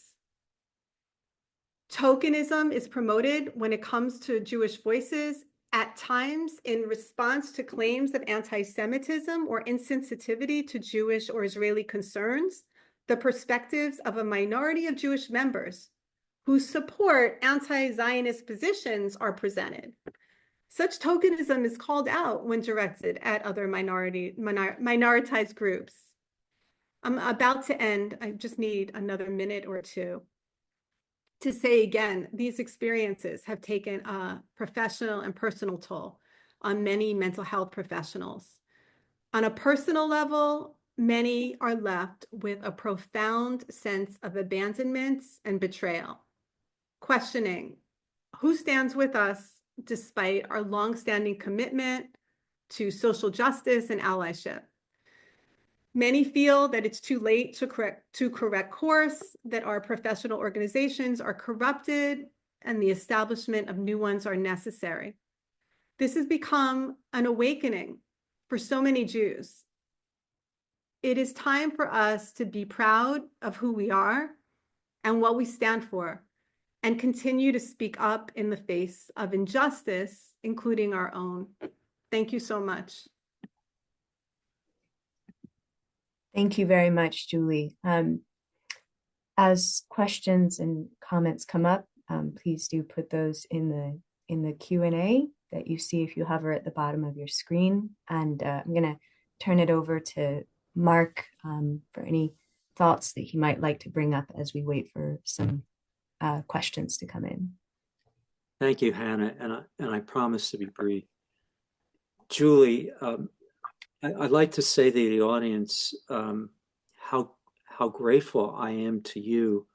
Tokenism is promoted when it comes to Jewish voices, at times in response to claims of anti-Semitism or insensitivity to Jewish or Israeli concerns. The perspectives of a minority of Jewish members who support anti-Zionist positions are presented. Such tokenism is called out when directed at other minoritized groups. I'm about to end. I just need another minute or two to say again, these experiences have taken a professional and personal toll on many mental health professionals. On a personal level, many are left with a profound sense of abandonment and betrayal, questioning who stands with us despite our longstanding commitment to social justice and allyship. Many feel that it's too late to correct course, that our professional organizations are corrupted, and the establishment of new ones are necessary. This has become an awakening for so many Jews. It is time for us to be proud of who we are and what we stand for, and continue to speak up in the face of injustice, including our own. Thank you so much. Thank you very much, Julie. As questions and comments come up, please do put those in the Q&A that you see if you hover at the bottom of your screen. And I'm going to turn it over to Mark for any thoughts that he might like to bring up as we wait for some questions to come in. Thank you, Hannah, and I promise to be brief. Julie, I'd like to say to the audience how grateful I am to you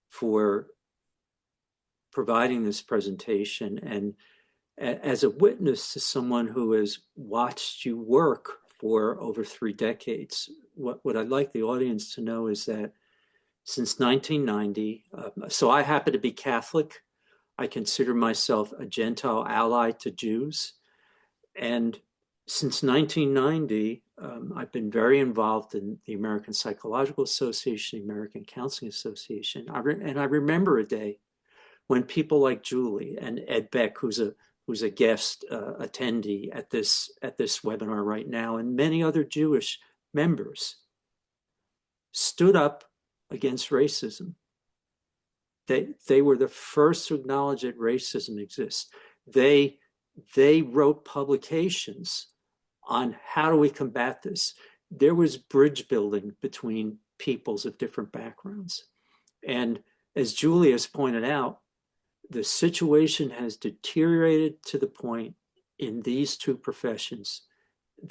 for providing this presentation, and as a witness to someone who has watched you work for over 3 decades. What I'd like the audience to know is that since 1990, so I happen to be Catholic. I consider myself a Gentile ally to Jews, and since 1990, I've been very involved in the American Psychological Association, the American Counseling Association. And I remember a day when people like Julie and Ed Beck, who's a guest attendee at this webinar right now, and many other Jewish members stood up against racism. They were the first to acknowledge that racism exists. They wrote publications on how do we combat this. There was bridge building between peoples of different backgrounds. And as Julie has pointed out, the situation has deteriorated to the point in these 2 professions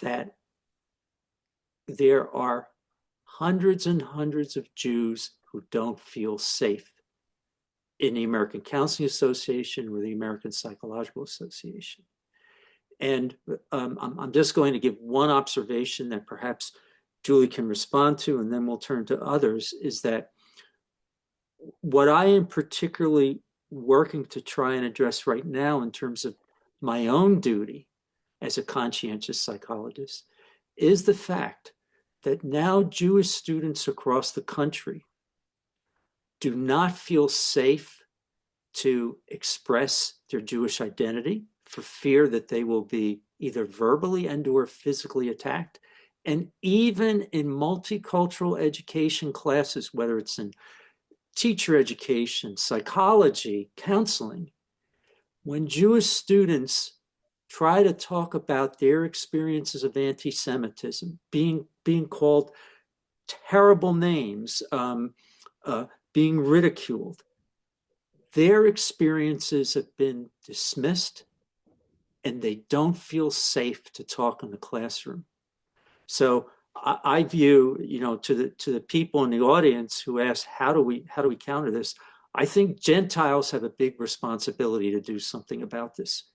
that there are hundreds and hundreds of Jews who don't feel safe in the American Counseling Association or the American Psychological Association. And I'm just going to give one observation that perhaps Julie can respond to, and then we'll turn to others, is that what I am particularly working to try and address right now in terms of my own duty as a conscientious psychologist is the fact that now Jewish students across the country do not feel safe to express their Jewish identity for fear that they will be either verbally and or physically attacked. And even in multicultural education classes, whether it's in teacher education, psychology, counseling, when Jewish students try to talk about their experiences of anti-Semitism, being called terrible names, being ridiculed, their experiences have been dismissed, and they don't feel safe to talk in the classroom. So I view, to the people in the audience who ask, how do we counter this? I think Gentiles have a big responsibility to do something about this,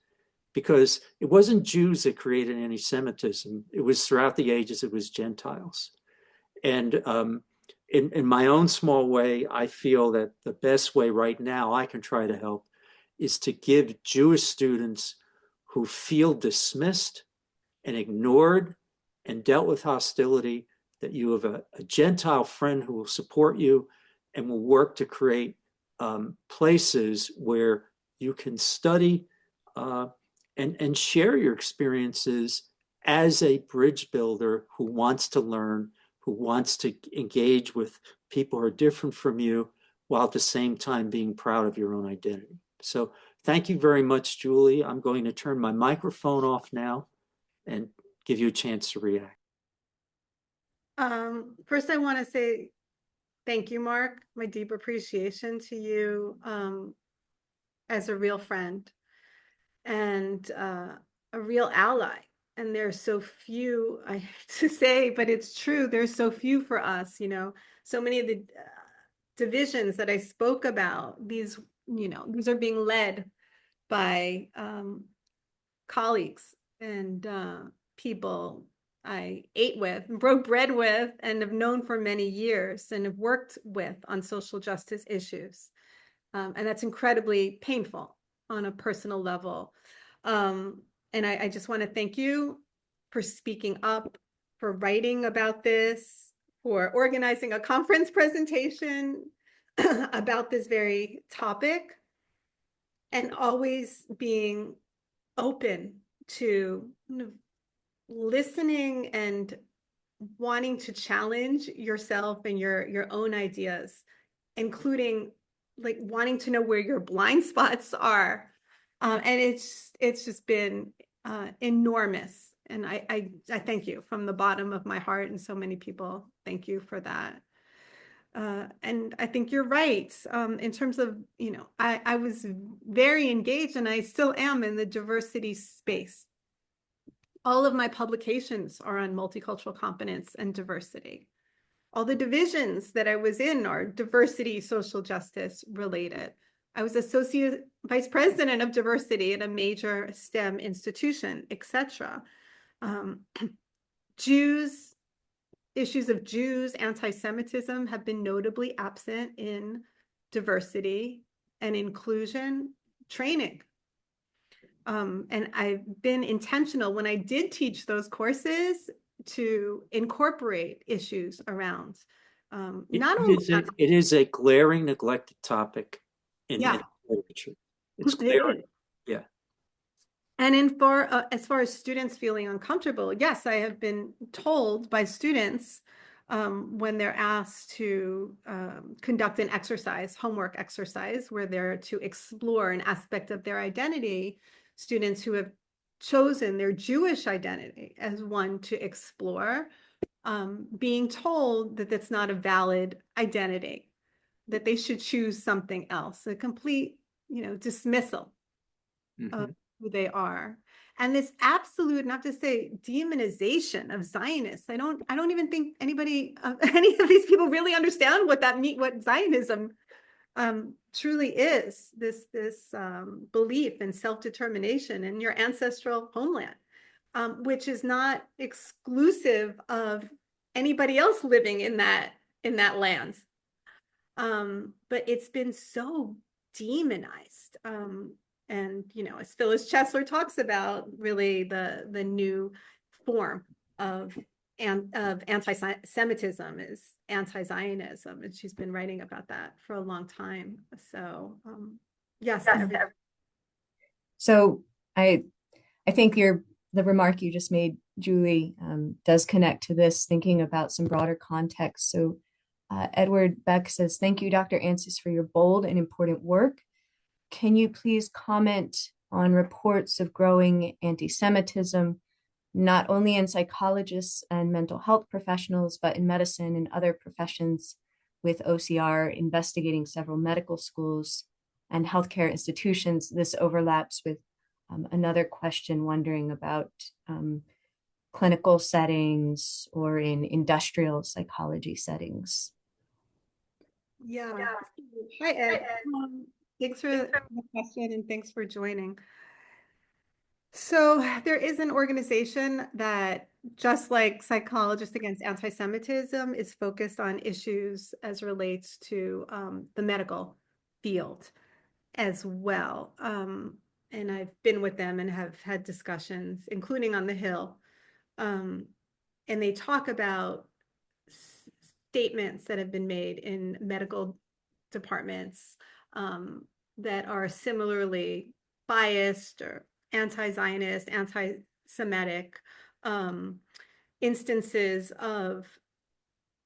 because it wasn't Jews that created anti-Semitism. It was throughout the ages, it was Gentiles. And in my own small way, I feel that the best way right now I can try to help is to give Jewish students who feel dismissed and ignored and dealt with hostility, that you have a Gentile friend who will support you and will work to create places where you can study and share your experiences as a bridge builder who wants to learn, who wants to engage with people who are different from you, while at the same time being proud of your own identity. So thank you very much, Julie. I'm going to turn my microphone off now and give you a chance to react. First, I want to say thank you, Mark. My deep appreciation to you as a real friend and a real ally. And there's so few, I hate to say, but it's true. There's so few for us, so many of the divisions that I spoke about, these are being led by colleagues and people I ate with, broke bread with, and have known for many years and have worked with on social justice issues. And that's incredibly painful on a personal level. And I just want to thank you for speaking up, for writing about this, for organizing a conference presentation about this very topic, and always being open to listening and wanting to challenge yourself and your own ideas, including like wanting to know where your blind spots are. And it's just been enormous. And I thank you from the bottom of my heart, and so many people thank you for that. And I think you're right. In terms of, I was very engaged, and I still am, in the diversity space. All of my publications are on multicultural competence and diversity. All the divisions that I was in are diversity, social justice related. I was associate vice president of diversity at a major STEM institution, etc. Issues of Jews, anti-Semitism have been notably absent in diversity and inclusion training. And I've been intentional when I did teach those courses to incorporate issues around not only It is a glaring neglected topic in literature. It's glaring. Yeah. And as far as students feeling uncomfortable, yes, I have been told by students when they're asked to conduct an exercise, homework exercise, where they're to explore an aspect of their identity, students who have chosen their Jewish identity as one to explore, being told that that's not a valid identity, that they should choose something else, a complete, dismissal of who they are. And this absolute, not to say demonization of Zionists. I don't even think any of these people really understand what what Zionism truly is. This belief in self-determination in your ancestral homeland, which is not exclusive of anybody else living in that land. But it's been so demonized. And as Phyllis Chesler talks about, really the new form of anti-Semitism is anti-Zionism, and she's been writing about that for a long time. So yes. So I think the remark you just made, Julie, does connect to this, thinking about some broader context. So Edward Beck says, "Thank you, Dr. Ancis, for your bold and important work. Can you please comment on reports of growing anti-Semitism, not only in psychologists and mental health professionals, but in medicine and other professions, with OCR investigating several medical schools and healthcare institutions?" This overlaps with another question wondering about clinical settings or in industrial psychology settings. Yeah. Hi, Ed. Thanks for the question, and thanks for joining. So there is an organization that just like Psychologists Against Anti-Semitism is focused on issues as relates to the medical field as well. And I've been with them and have had discussions, including on the Hill. And they talk about statements that have been made in medical departments that are similarly biased or anti-Zionist, anti-Semitic, instances of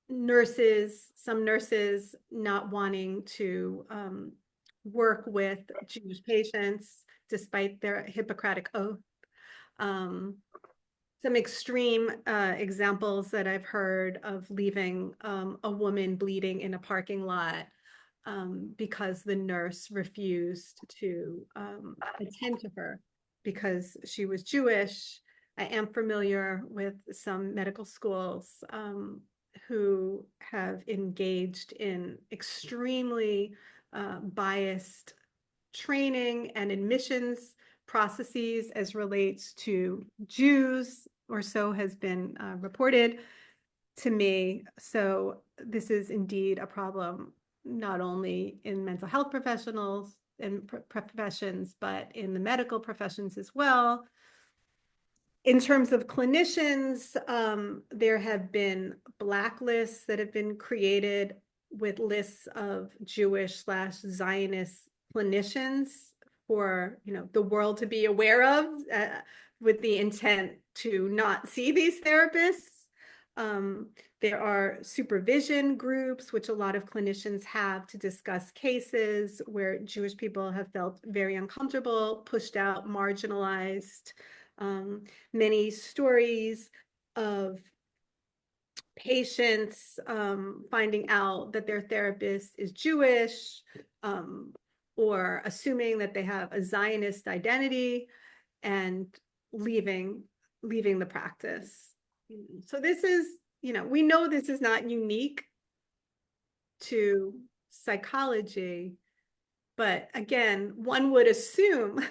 some nurses not wanting to work with Jewish patients despite their Hippocratic oath. Some extreme examples that I've heard of leaving a woman bleeding in a parking lot because the nurse refused to attend to her because she was Jewish. I am familiar with some medical schools who have engaged in extremely biased training and admissions processes as relates to Jews, or so has been reported to me. So this is indeed a problem, not only in mental health professionals and professions, but in the medical professions as well. In terms of clinicians, there have been blacklists that have been created with lists of Jewish/Zionist clinicians for the world to be aware of, with the intent to not see these therapists. There are supervision groups, which a lot of clinicians have to discuss cases where Jewish people have felt very uncomfortable, pushed out, marginalized. Many stories of patients finding out that their therapist is Jewish, or assuming that they have a Zionist identity and leaving the practice. So this is, we know this is not unique to psychology, but again, one would assume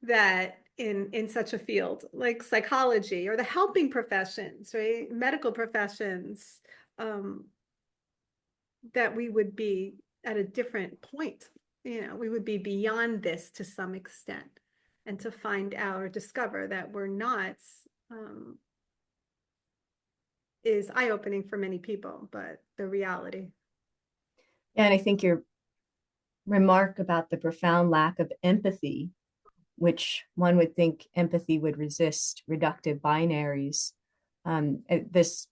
that in such a field like psychology or the helping professions, right, medical professions, that we would be at a different point. We would be beyond this to some extent, and to find out or discover that we're not is eye-opening for many people, but the reality. And I think your remark about the profound lack of empathy, which one would think empathy would resist reductive binaries, this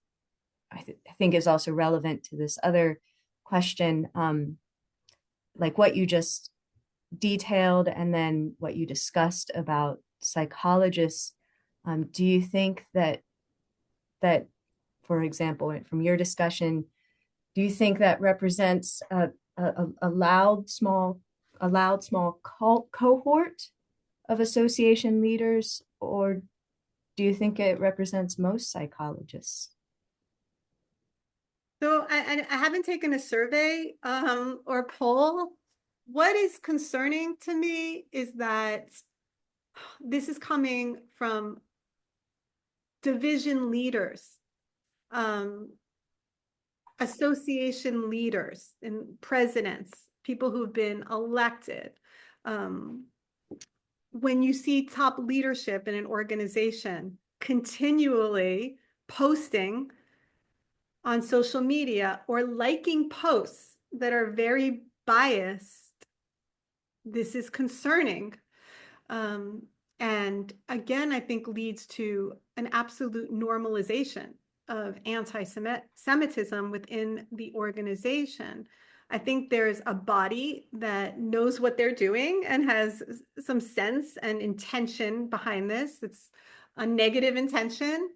I think is also relevant to this other question, like what you just detailed and then what you discussed about psychologists. Do you think that, for example, from your discussion, do you think that represents a loud small cohort of association leaders, or do you think it represents most psychologists? So I haven't taken a survey or poll. What is concerning to me is that this is coming from division leaders, association leaders and presidents, people who've been elected. When you see top leadership in an organization continually posting on social media or liking posts that are very biased, this is concerning. And again, I think leads to an absolute normalization of anti-Semitism within the organization. I think there's a body that knows what they're doing and has some sense and intention behind this. It's a negative intention.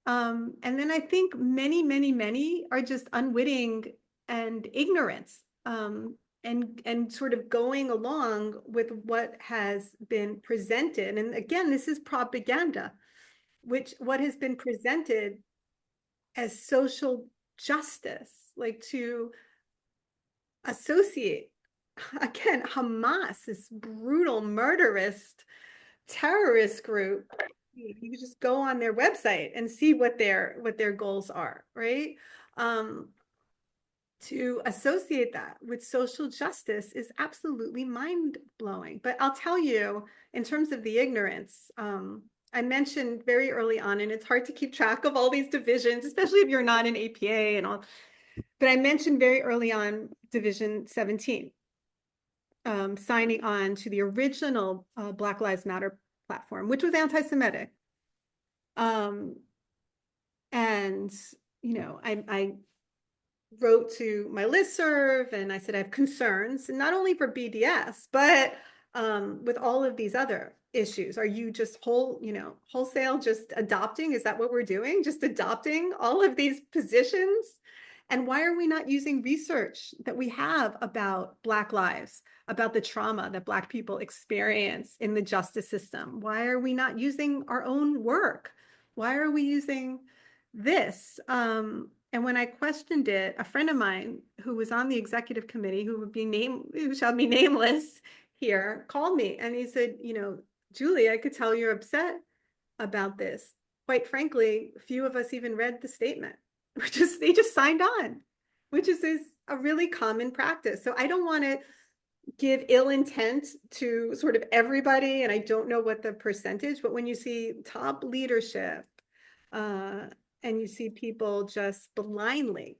And then I think many are just unwitting and ignorant, and sort of going along with what has been presented. And again, this is propaganda, what has been presented as social justice, like to associate, again, Hamas, this brutal, murderous terrorist group, You just go on their website and see what their goals are, right? To associate that with social justice is absolutely mind-blowing. But I'll tell you, in terms of the ignorance, I mentioned very early on, and it's hard to keep track of all these divisions, especially if you're not in APA and all, but I mentioned very early on Division 17, signing on to the original Black Lives Matter platform, which was anti-Semitic. And, I wrote to my listserv and I said, I have concerns, and not only for BDS, but with all of these other issues. Are you just wholesale just adopting? Is that what we're doing? Just adopting all of these positions? And why are we not using research that we have about Black lives, about the trauma that Black people experience in the justice system? Why are we not using our own work? Why are we using this? And when I questioned it, a friend of mine who was on the executive committee, who shall be nameless here, called me and he said, Julie, I could tell you're upset about this. Quite frankly, few of us even read the statement. They just signed on, which is a really common practice. So I don't want to give ill intent to sort of everybody, and I don't know what the percentage, but when you see top leadership, and you see people just blindly,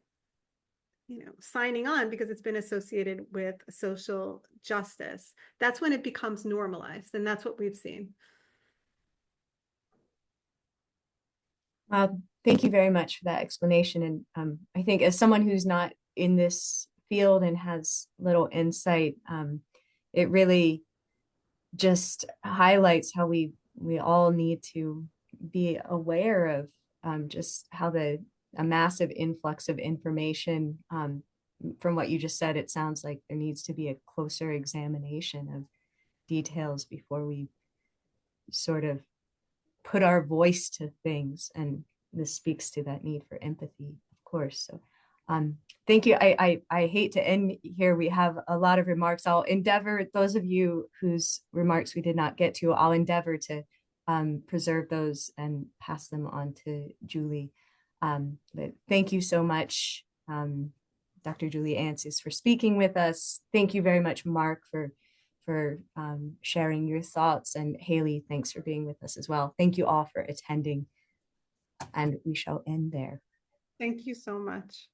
signing on because it's been associated with social justice, that's when it becomes normalized, and that's what we've seen. Thank you very much for that explanation. And I think as someone who's not in this field and has little insight, it really just highlights how we all need to be aware of just how a massive influx of information. From what you just said, it sounds like there needs to be a closer examination of details before we sort of put our voice to things. And this speaks to that need for empathy, of course. So thank you. I hate to end here. We have a lot of remarks. I'll endeavor, those of you whose remarks we did not get to, I'll endeavor to preserve those and pass them on to Julie. But thank you so much, Dr. Julie Ancis, for speaking with us. Thank you very much, Mark, for sharing your thoughts. And Haley, thanks for being with us as well. Thank you all for attending. And we shall end there. Thank you so much.